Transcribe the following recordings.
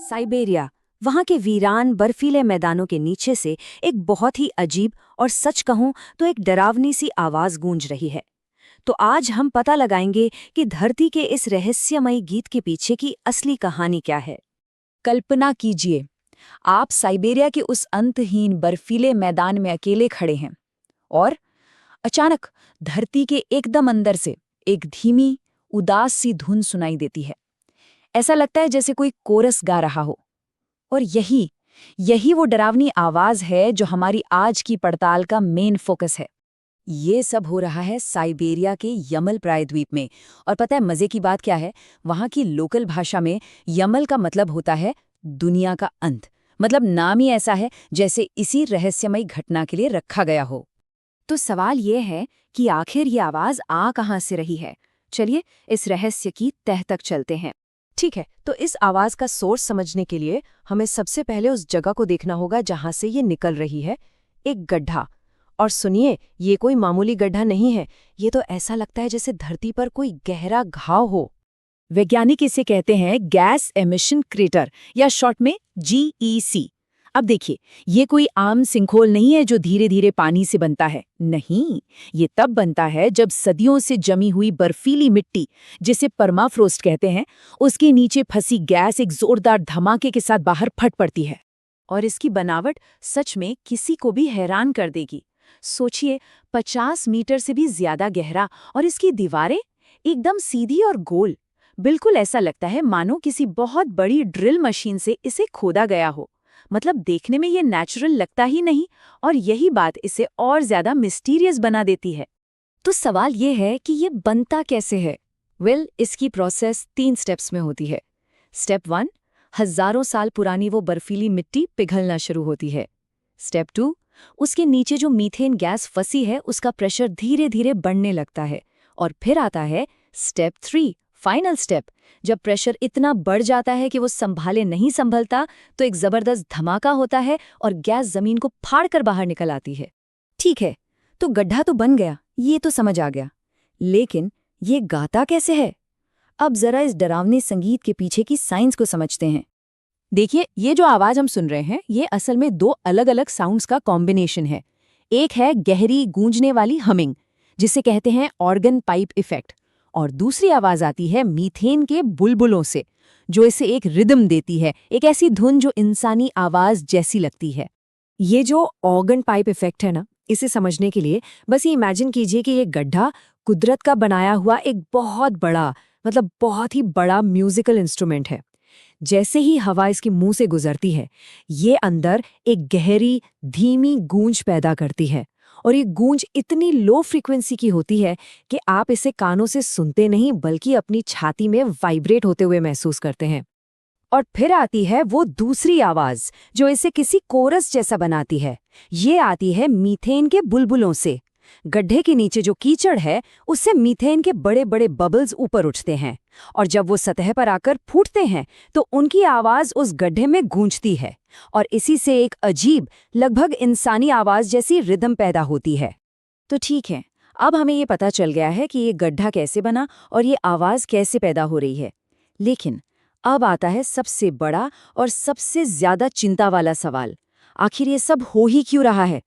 Siberia, वहां के वीरान बर्फीले मैदानों के नीचे से एक बहुत ही अजीब और सच कहूं तो एक डरावनी सी आवाज गूंज रही है। तो आज हम पता लगाएंगे कि धरती के इस रहस्यमयी गीत के पीछे की असली कहानी क्या है। कल्पना कीजिए, आप साइबेरिया के उस अंतहीन बर्फीले मैदान में अकेले खड़े हैं और अचानक धरती के एकदम अंदर से एक धीमी, उदास सी धुन सुनाई देती है। ऐसा लगता है जैसे कोई कोरस गा रहा हो। और यही यही वो डरावनी आवाज है जो हमारी आज की पड़ताल का मेन फोकस है। ये सब हो रहा है साइबेरिया के यमल प्रायद्वीप में। और पता है मजे की बात क्या है? वहाँ की लोकल भाषा में यमल का मतलब होता है दुनिया का अंत। मतलब नाम ही ऐसा है जैसे इसी रहस्यमयी घटना के लिए रखा गया हो। तो सवाल ये है कि आखिर ये आवाज आ कहाँ से रही है। चलिए इस रहस्य की तह तक चलते हैं। ठीक है, तो इस आवाज का सोर्स समझने के लिए हमें सबसे पहले उस जगह को देखना होगा जहां से ये निकल रही है, एक गड्ढा। और सुनिए, ये कोई मामूली गड्ढा नहीं है, ये तो ऐसा लगता है जैसे धरती पर कोई गहरा घाव हो। वैज्ञानिक इसे कहते हैं गैस एमिशन क्रेटर या शॉर्ट में GEC। अब देखिए, ये कोई आम सिंखोल नहीं है जो धीरे धीरे पानी से बनता है। नहीं, ये तब बनता है जब सदियों से जमी हुई बर्फीली मिट्टी, जिसे परमाफ्रोस्ट कहते हैं, उसके नीचे फंसी गैस एक जोरदार धमाके के साथ बाहर फट पड़ती है। और इसकी बनावट सच में किसी को भी हैरान कर देगी। सोचिए, 50 मीटर से भी ज्यादा गहरा, और इसकी दीवारें एकदम सीधी और गोल। बिल्कुल ऐसा लगता है मानो किसी बहुत बड़ी ड्रिल मशीन से इसे खोदा गया हो। मतलब देखने में ये नेचुरल लगता ही नहीं, और यही बात इसे और ज्यादा मिस्टीरियस बना देती है। तो सवाल ये है कि ये बनता कैसे है। इसकी प्रोसेस 3 स्टेप्स में होती है। स्टेप 1, हजारों साल पुरानी वो बर्फीली मिट्टी पिघलना शुरू होती है। स्टेप 2, उसके नीचे जो मीथेन गैस फंसी है उसका प्रेशर धीरे धीरे बढ़ने लगता है। और फिर आता है स्टेप 3, फाइनल स्टेप। जब प्रेशर इतना बढ़ जाता है कि वो संभाले नहीं संभलता, तो एक जबरदस्त धमाका होता है और गैस जमीन को फाड़कर बाहर निकल आती है। ठीक है, तो गड्ढा तो बन गया, ये तो समझ आ गया। लेकिन ये गाता कैसे है? अब जरा इस डरावने संगीत के पीछे की साइंस को समझते हैं। देखिए, ये जो आवाज हम सुन रहे हैं, ये असल में 2 अलग-अलग साउंड्स का कॉम्बिनेशन है। एक है गहरी गूंजने वाली हमिंग, जिसे कहते हैं ऑर्गन पाइप इफेक्ट, और दूसरी आवाज आती है मीथेन के बुलबुलों से, जो इसे एक रिदम देती है, एक ऐसी धुन जो इंसानी आवाज जैसी लगती है। ये जो ऑर्गन पाइप इफेक्ट है ना, इसे समझने के लिए बस ये इमेजिन कीजिए कि ये गड्ढा कुदरत का बनाया हुआ एक बहुत ही बड़ा म्यूजिकल इंस्ट्रूमेंट है। जैसे ही हवा इसके मुंह से गुजरती है, ये अंदर एक गहरी, धीमी गूंज पैदा करती है। और ये गूंज इतनी लो फ्रीक्वेंसी की होती है कि आप इसे कानों से सुनते नहीं बल्कि अपनी छाती में वाइब्रेट होते हुए महसूस करते हैं। और फिर आती है वो दूसरी आवाज जो इसे किसी कोरस जैसा बनाती है। ये आती है मीथेन के बुलबुलों से। गड्ढे के नीचे जो कीचड़ है, उससे मीथेन के बड़े बड़े बबल्स ऊपर उठते हैं, और जब वो सतह पर आकर फूटते हैं तो उनकी आवाज उस गड्ढे में गूंजती है, और इसी से एक अजीब, लगभग इंसानी आवाज जैसी रिदम पैदा होती है। तो ठीक है, अब हमें ये पता चल गया है कि ये गड्ढा कैसे बना और ये आवाज कैसे पैदा हो रही है। लेकिन अब आता है सबसे बड़ा और सबसे ज्यादा चिंता वाला सवाल, आखिर ये सब हो ही क्यों रहा है?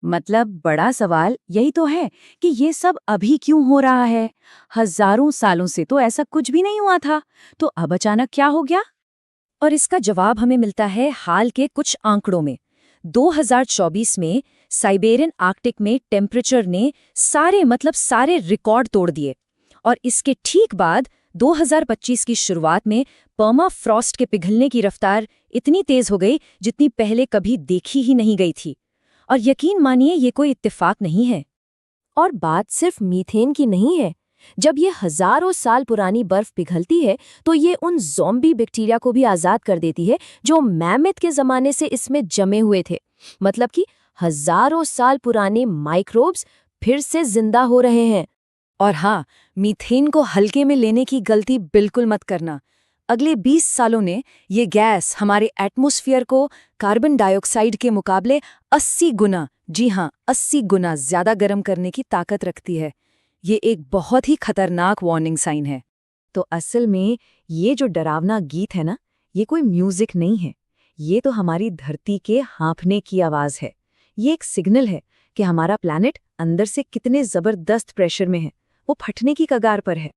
मतलब बड़ा सवाल यही तो है कि ये सब अभी क्यों हो रहा है। हजारों सालों से तो ऐसा कुछ भी नहीं हुआ था, तो अब अचानक क्या हो गया? और इसका जवाब हमें मिलता है हाल के कुछ आंकड़ों में। 2024 में साइबेरियन आर्कटिक में टेम्परेचर ने सारे रिकॉर्ड तोड़ दिए। और इसके ठीक बाद 2025 की शुरुआत में पर्माफ्रॉस्ट के पिघलने की रफ्तार इतनी तेज हो गई जितनी पहले कभी देखी ही नहीं गई थी। और यकीन मानिए, ये कोई इत्तेफाक नहीं है। और बात सिर्फ मीथेन की नहीं है। जब ये हजारों साल पुरानी बर्फ पिघलती है तो ये उन ज़ॉम्बी बैक्टीरिया को भी आज़ाद कर देती है जो मैमथ के ज़माने से इसमें जमे हुए थे। मतलब कि हजारों साल पुराने माइक्रोब्स फिर से जिंदा हो रहे हैं। और हाँ, मीथेन को हल्के में लेने की गलती बिल्कुल मत करना। अगले 20 सालों ने ये गैस हमारे एटमॉस्फेयर को कार्बन डाइऑक्साइड के मुकाबले 80 गुना, जी हाँ 80 गुना ज्यादा गर्म करने की ताकत रखती है। ये एक बहुत ही खतरनाक वार्निंग साइन है। तो असल में ये जो डरावना गीत है ना, ये कोई म्यूजिक नहीं है, ये तो हमारी धरती के हाँफने की आवाज है। ये एक सिग्नल है कि हमारा प्लैनेट अंदर से कितने जबरदस्त प्रेशर में है, वो फटने की कगार पर है।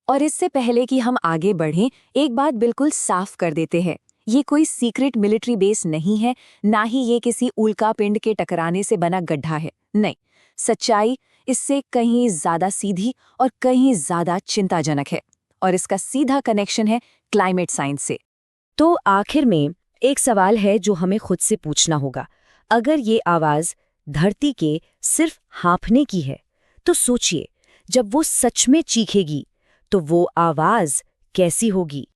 और इससे पहले कि हम आगे बढ़ें, एक बात बिल्कुल साफ कर देते हैं। ये कोई सीक्रेट मिलिट्री बेस नहीं है, ना ही ये किसी उल्कापिंड के टकराने से बना गड्ढा है। नहीं, सच्चाई इससे कहीं ज्यादा सीधी और कहीं ज्यादा चिंताजनक है, और इसका सीधा कनेक्शन है क्लाइमेट साइंस से। तो आखिर में एक सवाल है जो हमें खुद से पूछना होगा। अगर ये आवाज धरती के सिर्फ हाँफने की है, तो सोचिए, जब वो सच में चीखेगी तो वो आवाज कैसी होगी।